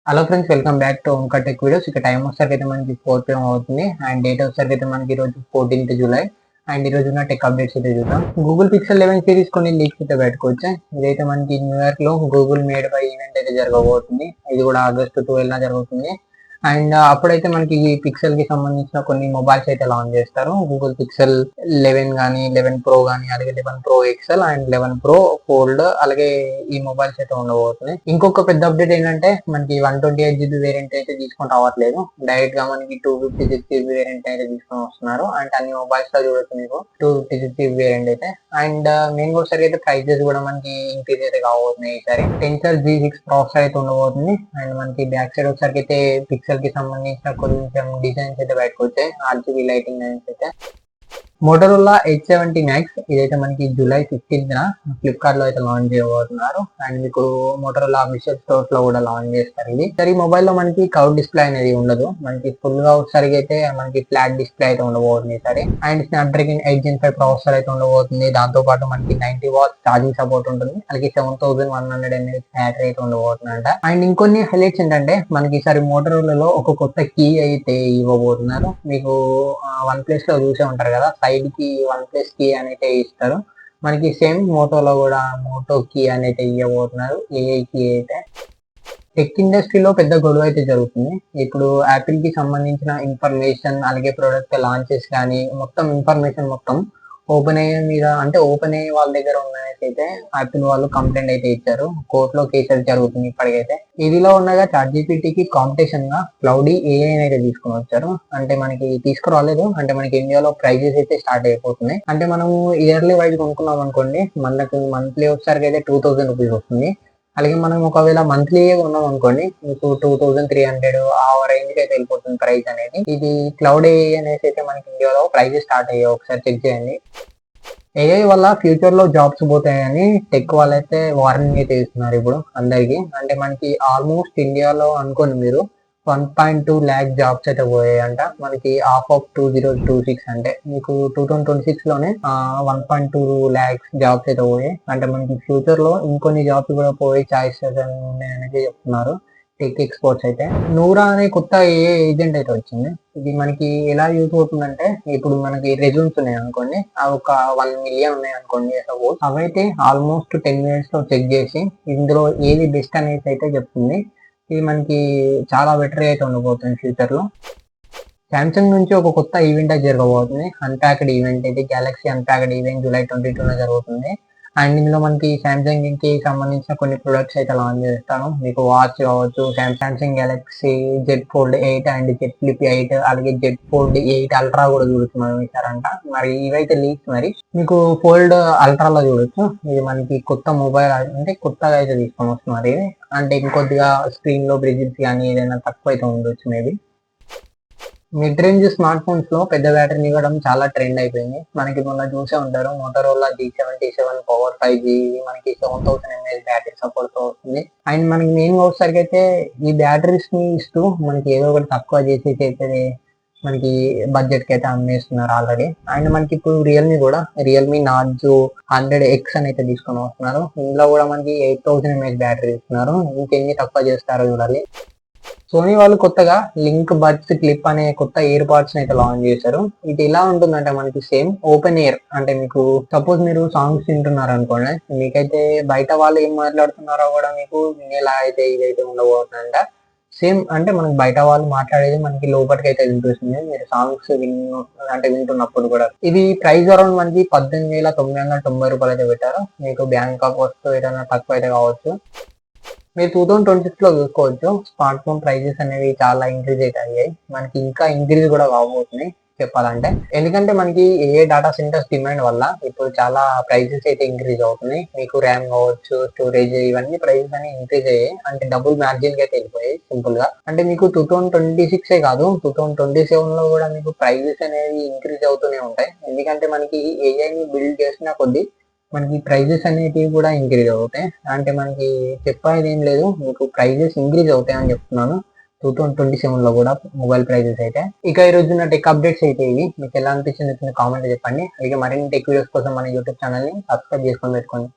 Hello friends, welcome back to ఓంకా tech videos. ఇక time వచ్చేసరికి అయితే మనకి 4 PM అవుతుంది అండ్ డేట్ వచ్చేసరికి అయితే మనకి ఈరోజు 14th జూలై అండ్ ఈ రోజు ఉన్న టెక్ అప్డేట్స్ అయితే చూద్దాం. గూగుల్ పిక్సెల్ 11 సిరీస్ కొన్ని లీక్స్ అయితే బయటకు ఇదైతే మనకి న్యూయార్క్ లో గూగుల్ మేడ్ బై ఈవెంట్ అయితే జరగబోతుంది. ఇది కూడా ఆగస్టు 12 జరుగుతుంది. అండ్ అప్పుడైతే మనకి ఈ పిక్సెల్ కి సంబంధించిన కొన్ని మొబైల్స్ అయితే లాంచ్ చేస్తారు. గూగుల్ పిక్సెల్ 11 కానీ 11 ప్రో కానీ అలాగే 11 pro XL and 11 pro fold అలాగే ఈ మొబైల్స్ అయితే ఉండబోతున్నాయి. ఇంకొక పెద్ద అప్డేట్ ఏంటంటే మనకి 128 GB వేరియంట్ అయితే తీసుకొని రావట్లేదు. డైరెక్ట్ గా మనకి 256 GB వేరియంట్ అయితే తీసుకొని వస్తున్నారు. అండ్ అన్ని మొబైల్స్ లో చూడొచ్చు మీకు 256 GB వేరియంట్ అయితే. అండ్ మెయిన్ కూడా సరి అయితే ప్రైజెస్ కూడా మనకి ఇంక్రీజ్ అయితే కాబోతున్నాయి. ఈసారి టెన్సర్ G6 ప్రాసెసర్ అయితే ఉండబోతుంది. అండ్ మనకి బ్యాక్ సైడ్ ఒకసారి అయితే పిక్సెల్ కి సంబంధించిన కొంచెం డిజైన్స్ అయితే బయటకు వచ్చాయి. RGB లైటింగ్ అయితే మోటరోలా H70 Max ఇదైతే మనకి జూలై 15th ఫ్లిప్కార్ట్ లో అయితే లాంచ్ చేయబోతున్నారు. అండ్ మీకు మోటరోలా అఫీషియల్ స్టోర్స్ లో కూడా లాంచ్ చేస్తారు. ఇది సరే ఈ మొబైల్ లో మనకి కర్వ్ డిస్ప్లే అనేది ఉండదు. మనకి ఫుల్ గా ఒకసారి అయితే మనకి ఫ్లాట్ డిస్ప్లే అయితే ఉండబోతుంది సరే. అండ్ స్నాప్డ్రాగన్ 8 Gen 5 ప్రాసెసర్ అయితే ఉండబోతుంది. దాంతో పాటు మనకి 90 వాట్స్ ఛార్జింగ్ సపోర్ట్ ఉంటుంది. అలాగే 7100 mAh బ్యాటరీ అయితే ఉండబోతుందంట. అండ్ ఇంకొన్ని హైలైట్స్ ఏంటంటే మనకి ఈసారి మోటరోలాలో ఒక కొత్త కీ అయితే ఇవ్వబోతున్నారు. మీకు వన్ ప్లస్ లో చూసే ఉంటారు కదా, సైడ్ కి వన్ ప్లస్ కీ అనేది ఇస్తారు. మనకి సేమ్ మోటోలో కూడా మోటో కీ అనేది ఇవ్వబోతున్నారు. ఏఐ కీ అయితే టెక్ ఇండస్ట్రీలో పెద్ద గొడవ అయితే జరుగుతుంది. ఇప్పుడు యాపిల్ కి సంబంధించిన ఇన్ఫర్మేషన్ అలాగే ప్రొడక్ట్ లాంచెస్ కానీ మొత్తం ఇన్ఫర్మేషన్ మొత్తం ఓపెన్ అయ్యే మీద అంటే ఓపెన్ అయ్యే వాళ్ళ దగ్గర ఉన్నదైతే యాపిల్ వాళ్ళు కంప్లైంట్ అయితే ఇచ్చారు. కోర్టులో కేసులు జరుగుతుంది ఇప్పటికైతే. ఇదిలో ఉండగా ChatGPT కి కాంపిటీషన్ గా క్లౌడీ ఏఐ అయితే తీసుకుని వచ్చారు. అంటే మనకి తీసుకురాలేదు, అంటే మనకి ఇండియాలో ప్రైజెస్ అయితే స్టార్ట్ అయిపోతున్నాయి. అంటే మనము ఇయర్లీ వైజ్ కొనుక్కున్నాం అనుకోండి, మనకి మంత్లీ వచ్చేసరికి అయితే 2000 రూపీస్ వస్తుంది. అలాగే మనం ఒకవేళ మంత్లీ ఉన్నాం అనుకోండి, మీకు 2300 ఆ రేంజ్ కి అయితే వెళ్ళిపోతుంది ప్రైస్ అనేది. ఇది క్లౌడ్ ఏఐ అనేసి అయితే మనకి ఇండియాలో ప్రైస్ స్టార్ట్ అయ్యాయి, ఒకసారి చెక్ చేయండి. ఏఐ వల్ల ఫ్యూచర్ లో జాబ్స్ పోతాయని టెక్ వాళ్ళైతే వార్నింగ్ అయితే ఇస్తున్నారు ఇప్పుడు అందరికి. అంటే మనకి ఆల్మోస్ట్ ఇండియాలో అనుకోండి మీరు 1.2 lakh జాబ్స్ అయితే పోయాయంట. మనకి హాఫ్ ఆఫ్ 2026 అంటే మీకు 2026 లోనే 1.2 lakhs జాబ్స్ అయితే పోయాయి. అంటే మనకి ఫ్యూచర్ లో ఇంకొన్ని జాబ్స్ కూడా పోయే ఛాయిసెస్ ఉన్నాయనేది చెప్తున్నారు టెక్ ఎక్స్పర్ట్స్ అయితే. నూరా అనే కొత్త ఏజెంట్ అయితే వచ్చింది. ఇది మనకి ఎలా యూజ్ అవుతుందంటే, ఇప్పుడు మనకి రెజ్యూమ్స్ ఉన్నాయి అనుకోండి, అవి ఒక 1 million ఉన్నాయి అనుకోండి సపోజ్, అవైతే ఆల్మోస్ట్ 10 minutes లో చెక్ చేసి ఇందులో ఏది బెస్ట్ అనేది అయితే చెప్తుంది. ఇది మనకి చాలా బెటర్ అయితే ఉండబోతుంది ఫ్యూచర్ లో. సామ్సంగ్ నుంచి ఒక కొత్త ఈవెంట్ అయితే జరగబోతుంది. అన్ప్యాక్డ్ ఈవెంట్ ఇది గెలాక్సీ అన్ప్యాక్డ్ ఈవెంట్ జూలై 22 జరుగుతుంది. అండ్ ఇందులో మనకి సామ్సంగ్ కి సంబంధించిన కొన్ని ప్రొడక్ట్స్ అయితే లాంచ్ చేస్తాను. మీకు వాచ్ కావచ్చు, Samsung Galaxy Z fold 8 and Z flip 8 అలాగే జెడ్ ఫోల్డ్ 8 అల్ట్రా కూడా చూడొచ్చు మనం ఇస్తారంట. మరి ఇవైతే లీక్స్. మరి మీకు ఫోల్డ్ అల్ట్రాలో చూడొచ్చు. ఇది మనకి కొత్త మొబైల్ అంటే కొత్తగా అయితే తీసుకొని వస్తున్నారు ఇది. అంటే ఇంకొద్దిగా స్క్రీన్ లో బ్రిజిల్స్ కానీ ఏదైనా తక్కువ అయితే ఉండొచ్చు maybe. Mid range smart phones లో పెద్ద బ్యాటరీని ఇవ్వడం చాలా ట్రెండ్ అయిపోయింది. మనకి మొన్న చూసే ఉంటారు మోటరోలా G77 పవర్ 5G మనకి 7000 mAh బ్యాటరీ సపోర్ట్ తో వస్తుంది. అండ్ మనకి మెయిన్ వచ్చేసరికి అయితే ఈ బ్యాటరీస్ ని ఇస్తూ మనకి ఏదో ఒకటి తక్కువ చేసేసి అయితే మనకి బడ్జెట్ కి అయితే అమ్మేస్తున్నారు ఆల్రెడీ. అండ్ మనకి ఇప్పుడు రియల్మీ నార్జో 100X అని అయితే తీసుకొని వస్తున్నారు. ఇందులో కూడా మనకి 8000 mAh బ్యాటరీ ఇస్తున్నారు. ఇంకెన్ని తక్కువ చేస్తారో చూడాలి. సోనీ వాళ్ళు కొత్తగా లింక్ బడ్స్ క్లిప్ అనే కొత్త ఇయర్ పాడ్స్ అయితే లాంచ్ చేశారు. ఇది ఎలా ఉంటుందంటే మనకి సేమ్ ఓపెన్ ఇయర్. అంటే మీకు సపోజ్ మీరు సాంగ్స్ వింటున్నారు అనుకోండి, మీకైతే బయట వాళ్ళు ఏం మాట్లాడుతున్నారో కూడా మీకు వినేలా అయితే ఇదైతే ఉండబోతుందంట. సేమ్ అంటే మనకి బయట వాళ్ళు మాట్లాడేది మనకి లోపలికి అయితే వినిపిస్తుంది మీరు సాంగ్స్ వింటున్నప్పుడు కూడా. ఇది ప్రైస్ అరౌండ్ మనకి 18,990 రూపాయలు అయితే పెట్టారు. మీకు బ్యాంకాక్ వస్తూ ఏదైనా తక్కువ అయితే కావచ్చు. మీరు 2026 లో చూసుకోవచ్చు, స్మార్ట్ ఫోన్ ప్రైజెస్ అనేవి చాలా ఇంక్రీజ్ అయితే అయ్యాయి. మనకి ఇంకా ఇంక్రీజ్ కూడా కాబోతున్నాయి చెప్పాలంటే. ఎందుకంటే మనకి ఏ డేటా సెంటర్స్ డిమాండ్ వల్ల ఇప్పుడు చాలా ప్రైజెస్ అయితే ఇంక్రీజ్ అవుతున్నాయి. మీకు ర్యామ్ కావచ్చు, స్టోరేజ్, ఇవన్నీ ప్రైజెస్ అనేవి ఇంక్రీజ్ అయ్యాయి. అంటే డబుల్ మార్జిన్ కి అయితే వెళ్ళిపోయాయి సింపుల్ గా. అంటే మీకు 2026 కాదు, 2027 లో కూడా మీకు ప్రైజెస్ అనేవి ఇంక్రీజ్ అవుతూనే ఉంటాయి. ఎందుకంటే మనకి ఏఐని బిల్డ్ చేసిన కొద్దీ మనకి ప్రైజెస్ అనేటివి కూడా ఇంక్రీజ్ అవుతాయి. అంటే మనకి చెప్పేది ఏం లేదు, మీకు ప్రైజెస్ ఇంక్రీజ్ అవుతాయి అని చెప్తున్నాను 2027 లో కూడా మొబైల్ ప్రైజెస్ అయితే. ఇక ఈ రోజు ఉన్న టెక్ అప్డేట్స్ అయితే ఇవి. మీకు ఎలా అనిపించింది కామెంట్ చెప్పండి. అలాగే మరిన్ని టెక్ వీడియోస్ కోసం మన యూట్యూబ్ ఛానల్ ని సబ్స్క్రైబ్ చేసుకొని పెట్టుకోండి.